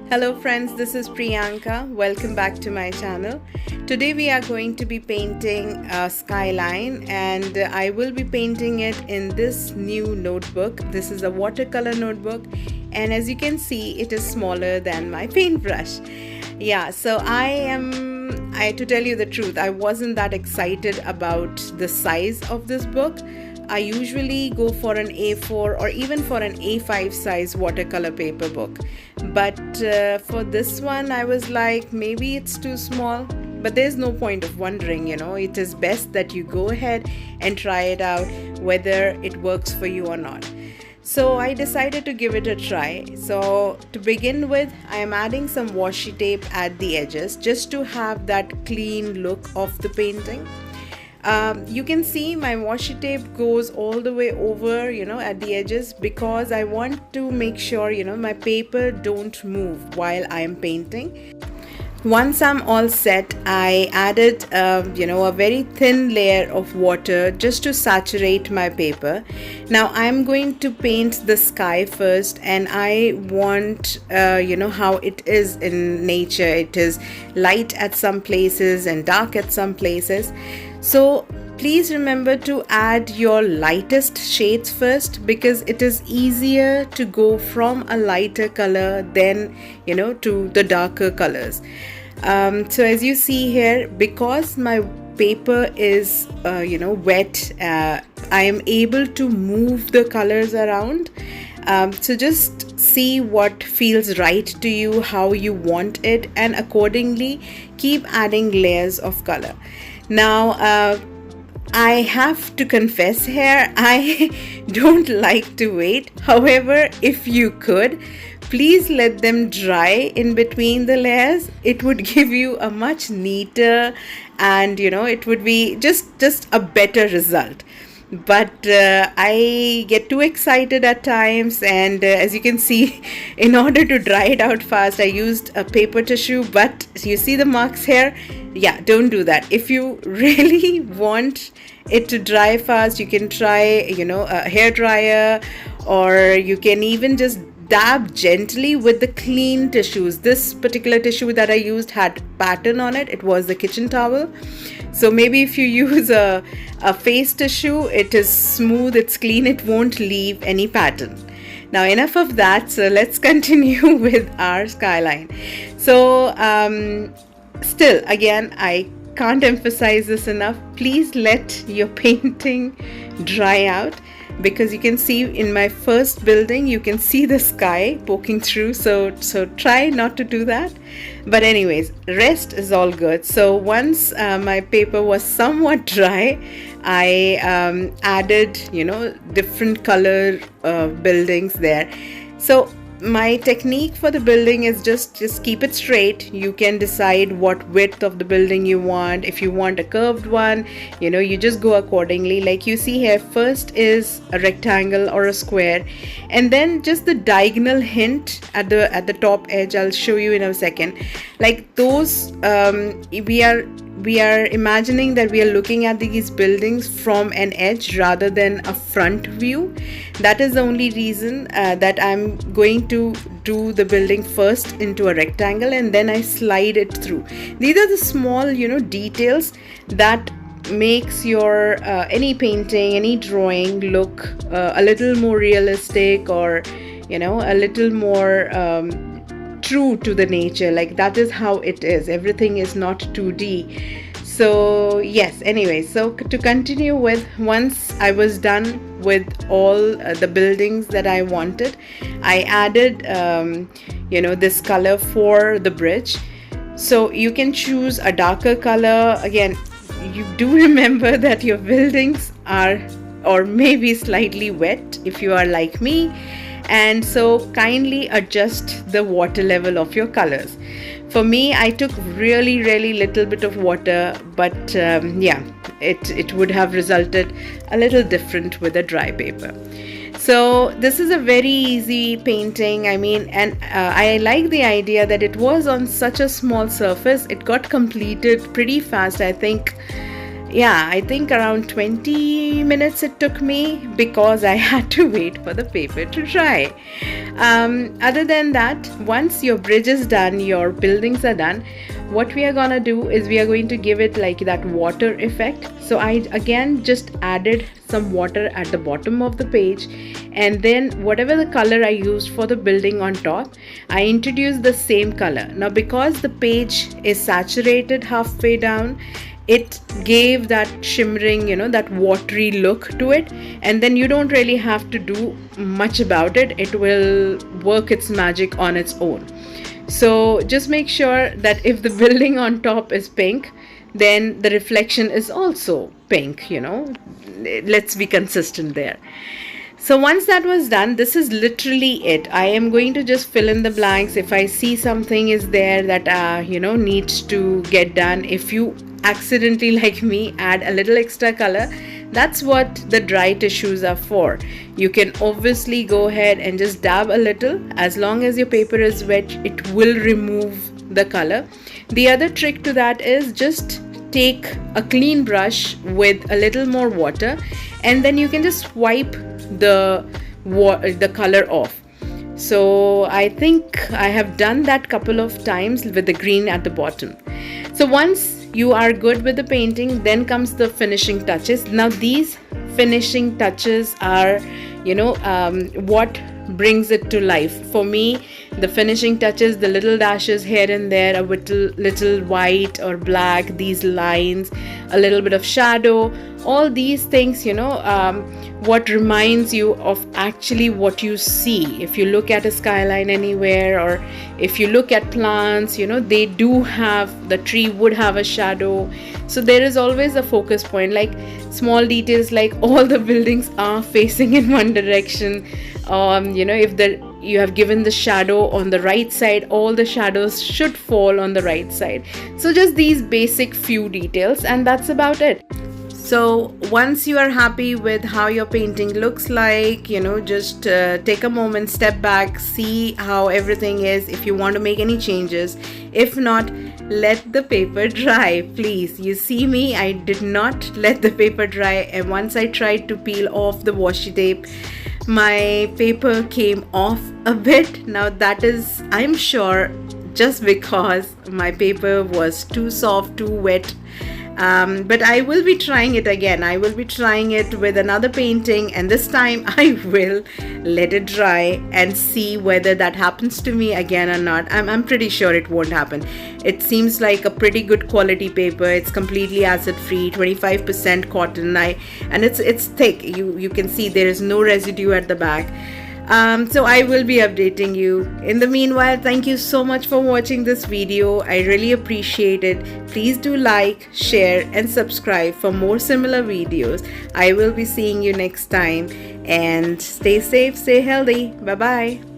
Hello friends, this is Priyanka. Welcome back to my channel. Today we are going to be painting Skyline, and I will be painting it in this new notebook. This is a watercolor notebook, and as you can see, it is smaller than my paintbrush. Yeah, so to tell you the truth, I wasn't that excited about the size of this book. I usually go for an A4 or even for an A5 size watercolor paper book. But for this one, I was like, maybe it's too small. But there's no point of wondering, it is best that you go ahead and try it out, whether it works for you or not. So I decided to give it a try. So to begin with, I am adding some washi tape at the edges just to have that clean look of the painting. You can see my washi tape goes all the way over, at the edges, because I want to make sure, my paper don't move while I am painting. Once I'm all set, I added, a very thin layer of water just to saturate my paper. Now I'm going to paint the sky first, and I want, how it is in nature. It is light at some places and dark at some places. So please remember to add your lightest shades first, because it is easier to go from a lighter color than to the darker colors. So as you see here, because my paper is wet, I am able to move the colors around. So just see what feels right to you, how you want it, and accordingly keep adding layers of color. Now I have to confess here, I don't like to wait. However, if you could, please let them dry in between the layers. It would give you a much neater and it would be just a better result. But I get too excited at times, and as you can see, in order to dry it out fast, I used a paper tissue. But you see the marks here? Yeah, don't do that. If you really want it to dry fast, you can try a hair dryer, or you can even just dab gently with the clean tissues. This particular tissue that I used had pattern on it. It was the kitchen towel. So maybe if you use a face tissue, it is smooth, it's clean, it won't leave any pattern. Now enough of that, so let's continue with our skyline. So still, again, I can't emphasize this enough. Please let your painting dry out, because you can see in my first building, you can see the sky poking through. So try not to do that. But anyways, rest is all good. So once my paper was somewhat dry, I added different color buildings there. So my technique for the building is just keep it straight. You can decide what width of the building you want. If you want a curved one, you just go accordingly. Like you see here, first is a rectangle or a square, and then just the diagonal hint at the top edge. I'll show you in a second. Like those, we are imagining that we are looking at these buildings from an edge rather than a front view. That is the only reason that I'm going to do the building first into a rectangle, and then I slide it through. These are the small details that makes your any painting, any drawing look a little more realistic, or a little more true to the nature. Like that is how it is. Everything is not 2D. So yes, anyway, so to continue with, once I was done with all the buildings that I wanted, I added this color for the bridge. So you can choose a darker color. Again, you do remember that your buildings are or maybe slightly wet if you are like me, and so kindly adjust the water level of your colors. For me, I took really little bit of water, but yeah, it would have resulted a little different with a dry paper. So this is a very easy painting. I mean, and I like the idea that it was on such a small surface. It got completed pretty fast. I think Yeah, I think around 20 minutes it took me because I had to wait for the paper to dry. Other than that, once your bridge is done, your buildings are done, what we are gonna do is we are going to give it like that water effect. So I again just added some water at the bottom of the page, and then whatever the color I used for the building on top, I introduced the same color. Now because the page is saturated halfway down, it gave that shimmering, that watery look to it, and then you don't really have to do much about it. It will work its magic on its own. So just make sure that if the building on top is pink, then the reflection is also pink. Let's be consistent there. So once that was done, this is literally it. I am going to just fill in the blanks. If I see something is there that needs to get done, if you accidentally, like me, add a little extra color, that's what the dry tissues are for. You can obviously go ahead and just dab a little. As long as your paper is wet, it will remove the color. The other trick to that is just take a clean brush with a little more water, and then you can just wipe the color off. So I think I have done that couple of times with the green at the bottom. So once you are good with the painting, then comes the finishing touches. Now these finishing touches are what brings it to life for me. The finishing touches, the little dashes here and there, a little white or black, these lines, a little bit of shadow, all these things, what reminds you of actually what you see. If you look at a skyline anywhere, or if you look at plants, they do have, the tree would have a shadow. So there is always a focus point, like small details, like all the buildings are facing in one direction. If you have given the shadow on the right side, all the shadows should fall on the right side. So just these basic few details, and that's about it. So once you are happy with how your painting looks like, just take a moment, step back, see how everything is, if you want to make any changes. If not, let the paper dry, please. You see me, I did not let the paper dry, and once I tried to peel off the washi tape, my paper came off a bit. Now that is, I'm sure, just because my paper was too soft, too wet. But I will be trying it again. I will be trying it with another painting, and this time I will let it dry and see whether that happens to me again or not. I'm pretty sure it won't happen. It seems like a pretty good quality paper. It's completely acid free, 25% cotton, and it's thick. You can see there is no residue at the back. So I will be updating you. In the meanwhile, thank you so much for watching this video. I really appreciate it. Please do like, share, and subscribe for more similar videos. I will be seeing you next time, and stay safe, stay healthy. Bye bye.